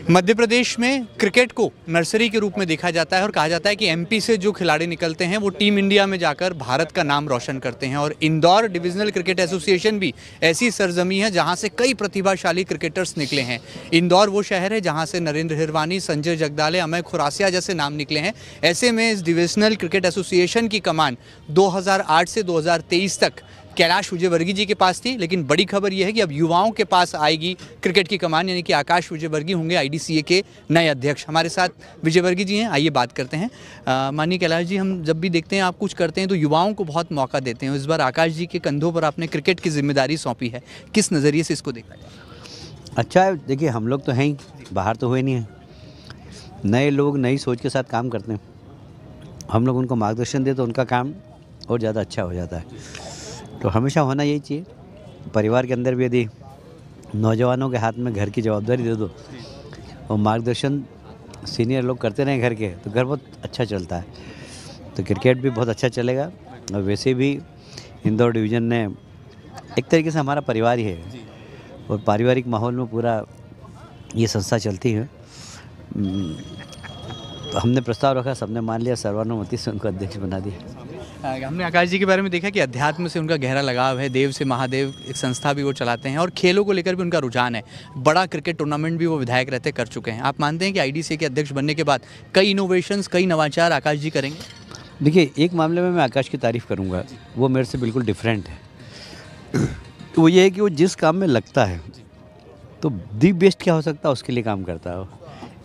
मध्य प्रदेश में क्रिकेट को नर्सरी के रूप में देखा जाता है और कहा जाता है कि एमपी से जो खिलाड़ी निकलते हैं वो टीम इंडिया में जाकर भारत का नाम रोशन करते हैं। और इंदौर डिविजनल क्रिकेट एसोसिएशन भी ऐसी सरजमी है जहां से कई प्रतिभाशाली क्रिकेटर्स निकले हैं। इंदौर वो शहर है जहां से नरेंद्र हिरवानी, संजय जगदाले, अमय खुरासिया जैसे नाम निकले हैं। ऐसे में इस डिविजनल क्रिकेट एसोसिएशन की कमान 2008 से 2023 तक कैलाश विजयवर्गीय जी के पास थी, लेकिन बड़ी खबर यह है कि अब युवाओं के पास आएगी क्रिकेट की कमान, यानी कि आकाश विजयवर्गीय होंगे आईडीसीए के नए अध्यक्ष। हमारे साथ विजयवर्गीय जी हैं, आइए बात करते हैं। माननीय कैलाश जी, हम जब भी देखते हैं आप कुछ करते हैं तो युवाओं को बहुत मौका देते हैं। इस बार आकाश जी के कंधों पर आपने क्रिकेट की जिम्मेदारी सौंपी है, किस नज़रिए से इसको देखा जाए? अच्छा है, देखिए हम लोग तो हैं ही, बाहर तो हुए नहीं हैं। नए लोग नई सोच के साथ काम करते हैं, हम लोग उनको मार्गदर्शन दे तो उनका काम और ज़्यादा अच्छा हो जाता है। तो हमेशा होना यही चाहिए। परिवार के अंदर भी यदि नौजवानों के हाथ में घर की जवाबदारी दे दो और मार्गदर्शन सीनियर लोग करते रहें घर के, तो घर बहुत अच्छा चलता है। तो क्रिकेट भी बहुत अच्छा चलेगा। और वैसे भी इंदौर डिवीज़न ने एक तरीके से हमारा परिवार ही है और पारिवारिक माहौल में पूरा ये संस्था चलती है। तो हमने प्रस्ताव रखा, सबने मान लिया, सर्वानुमति से उनको अध्यक्ष बना दिया। हमने आकाश जी के बारे में देखा कि अध्यात्म से उनका गहरा लगाव है, देव से महादेव एक संस्था भी वो चलाते हैं और खेलों को लेकर भी उनका रुझान है। बड़ा क्रिकेट टूर्नामेंट भी वो विधायक रहते कर चुके हैं। आप मानते हैं कि आईडीसीए के अध्यक्ष बनने के बाद कई इनोवेशंस, कई नवाचार आकाश जी करेंगे? देखिए, एक मामले में मैं आकाश की तारीफ़ करूँगा, वो मेरे से बिल्कुल डिफरेंट है। तो वो ये है कि वो जिस काम में लगता है तो दी बेस्ट क्या हो सकता है उसके लिए काम करता है।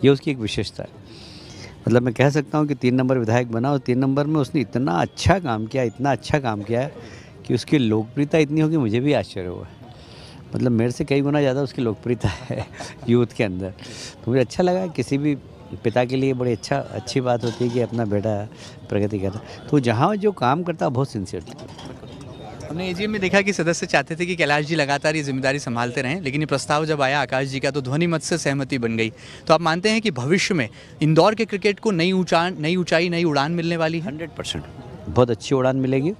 ये उसकी एक विशेषता है। मतलब मैं कह सकता हूँ कि 3 नंबर विधायक बना और 3 नंबर में उसने इतना अच्छा काम किया, इतना अच्छा काम किया है कि उसकी लोकप्रियता इतनी होगी, मुझे भी आश्चर्य हुआ। मतलब मेरे से कई गुना ज़्यादा उसकी लोकप्रियता है यूथ के अंदर। तो मुझे अच्छा लगा, किसी भी पिता के लिए बड़ी अच्छी बात होती है कि अपना बेटा प्रगति करता है। तो जहाँ जो काम करता है बहुत सिंसियरली। हमने एजीएम में देखा कि सदस्य चाहते थे कि कैलाश जी लगातार ये जिम्मेदारी संभालते रहें, लेकिन ये प्रस्ताव जब आया आकाश जी का तो ध्वनि मत से सहमति बन गई। तो आप मानते हैं कि भविष्य में इंदौर के क्रिकेट को नई ऊंचाई, नई उड़ान मिलने वाली है? 100% बहुत अच्छी उड़ान मिलेगी।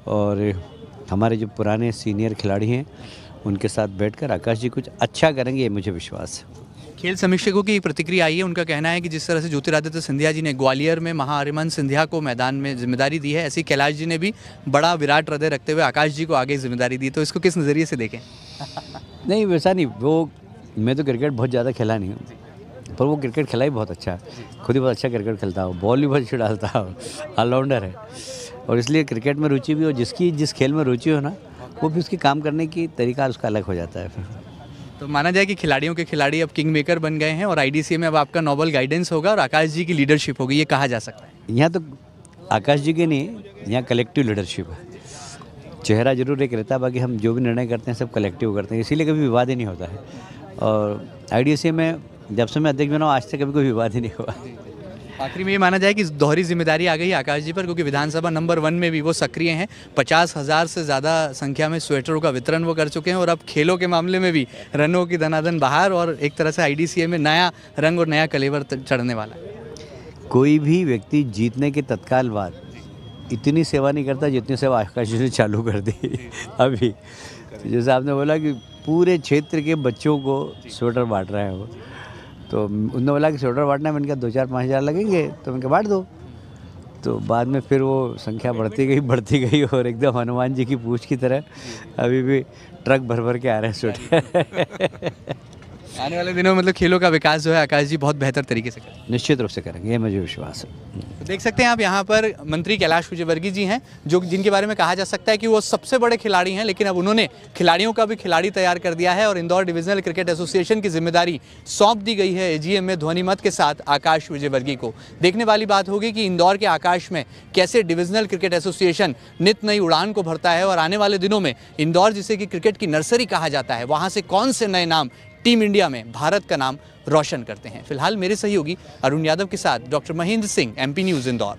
और हमारे जो पुराने सीनियर खिलाड़ी हैं उनके साथ बैठकर आकाश जी कुछ अच्छा करेंगे, ये मुझे विश्वास है। खेल समीक्षकों की प्रतिक्रिया आई है, उनका कहना है कि जिस तरह से ज्योतिरादित्य सिंधिया जी ने ग्वालियर में महाअरिमन सिंधिया को मैदान में जिम्मेदारी दी है, ऐसी कैलाश जी ने भी बड़ा विराट हृदय रखते हुए आकाश जी को आगे जिम्मेदारी दी। तो इसको किस नज़रिए से देखें? नहीं, वैसा नहीं। वो मैं तो क्रिकेट बहुत ज़्यादा खेला नहीं हूँ, पर वो क्रिकेट खेला ही बहुत अच्छा है। खुद ही बहुत अच्छा क्रिकेट खेलता हो, बॉल भी बहुत अच्छी डालता हो, ऑलराउंडर है। और इसलिए क्रिकेट में रुचि भी हो, जिसकी जिस खेल में रुचि हो ना, वो भी उसकी काम करने की तरीका उसका अलग हो जाता है फिर। तो माना जाए कि खिलाड़ियों के खिलाड़ी अब किंग मेकर बन गए हैं और आईडीसीए में अब आपका नोबल गाइडेंस होगा और आकाश जी की लीडरशिप होगी, ये कहा जा सकता है? यहाँ तो आकाश जी की नहीं, यहाँ कलेक्टिव लीडरशिप है। चेहरा जरूर एक रहता है, बाकी हम जो भी निर्णय करते हैं सब कलेक्टिव करते हैं, इसीलिए कभी विवाद ही नहीं होता है। और आईडीसीए में जब से मैं अध्यक्ष बना हूँ आज तक कभी कोई विवाद ही नहीं हुआ। आखिरी में ये माना जाए कि दोहरी जिम्मेदारी आ गई आकाश जी पर, क्योंकि विधानसभा नंबर 1 में भी वो सक्रिय हैं। 50,000 से ज़्यादा संख्या में स्वेटरों का वितरण वो कर चुके हैं और अब खेलों के मामले में भी रनों की धनाधन बहार और एक तरह से आईडीसीए में नया रंग और नया कलेवर चढ़ने वाला है। कोई भी व्यक्ति जीतने के तत्काल बाद इतनी सेवा नहीं करता जितनी सेवा आकाश जी ने चालू कर दी अभी। तो जैसे आपने बोला कि पूरे क्षेत्र के बच्चों को स्वेटर बांट रहे हैं वो, तो उन्होंने बोला कि स्वेटर बांटना है, मैंने कहा 2-4-5 हज़ार लगेंगे, तो मैंने कहा बांट दो। तो बाद में फिर वो संख्या बढ़ती गई और एकदम हनुमान जी की पूंछ की तरह अभी भी ट्रक भर के आ रहे हैं स्वेटर। आने वाले दिनों में मतलब खेलों का विकास जो है आकाश जी बहुत बेहतर तरीके से करेंगे। निश्चित रूप से करेंगे, ये मुझे विश्वास है। तो देख सकते हैं आप यहाँ पर मंत्री कैलाश विजयवर्गीय जी हैं, जिनके बारे में कहा जा सकता है कि वो सबसे बड़े खिलाड़ी हैं, लेकिन अब उन्होंने खिलाड़ियों का भी खिलाड़ी तैयार कर दिया है और इंदौर डिविजनल क्रिकेट एसोसिएशन की जिम्मेदारी सौंप दी गई है एजीएम में ध्वनिमत के साथ आकाश विजयवर्गीय को। देखने वाली बात होगी कि इंदौर के आकाश में कैसे डिविजनल क्रिकेट एसोसिएशन नित नई उड़ान को भरता है और आने वाले दिनों में इंदौर, जिसे कि क्रिकेट की नर्सरी कहा जाता है, वहाँ से कौन से नए नाम टीम इंडिया में भारत का नाम रोशन करते हैं। फिलहाल मेरे सहयोगी अरुण यादव के साथ doctor Mahendra Singh, MP news Indore.